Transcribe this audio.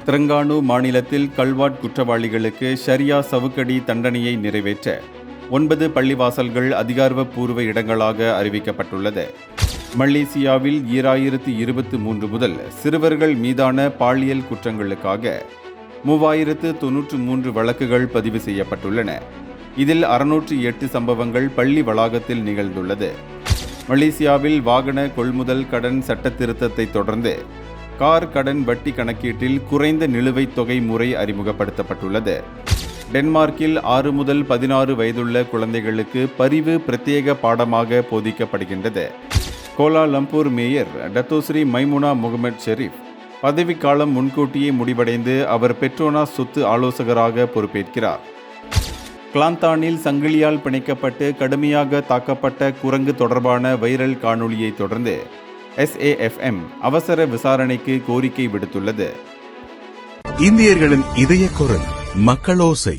தெலங்கானா மாநிலத்தில் கல்வாட் குற்றவாளிகளுக்கு ஷரியா சவுக்கடி தண்டனையை நிறைவேற்ற 9 பள்ளிவாசல்கள் அதிகாரப்பூர்வ இடங்களாக அறிவிக்கப்பட்டுள்ளது. மலேசியாவில் 2023 முதல் சிறுவர்கள் மீதான பாலியல் குற்றங்களுக்காக 3093 வழக்குகள் பதிவு செய்யப்பட்டுள்ளன. இதில் 608 சம்பவங்கள் பள்ளி வளாகத்தில் நிகழ்ந்துள்ளது. மலேசியாவில் வாகன கொள்முதல் கடன் சட்ட திருத்தத்தை தொடர்ந்து கார் கடன் வட்டி கணக்கீட்டில் குறைந்த நிலுவைத் தொகை முறை அறிமுகப்படுத்தப்பட்டுள்ளது. டென்மார்க்கில் 6 முதல் 16 வயதுள்ள குழந்தைகளுக்கு பரிவு பிரத்யேக பாடமாக போதிக்கப்படுகின்றது. Kuala Lumpur mayor Dato Sri Maimunah Mohamad Sharif பதவிக்காலம் முன்கூட்டியே முடிவடைந்து அவர் பெட்ரோனாஸ் சொத்து ஆலோசகராக பொறுப்பேற்கிறார். கிளாந்தானில் சங்கிலியால் பிணைக்கப்பட்டு கடுமையாக தாக்கப்பட்ட குரங்கு தொடர்பான வைரல் காணொளியை தொடர்ந்து SAFM அவசர விசாரணைக்கு கோரிக்கை விடுத்துள்ளது. இந்தியர்களின் இதய குரல் மக்களோசை.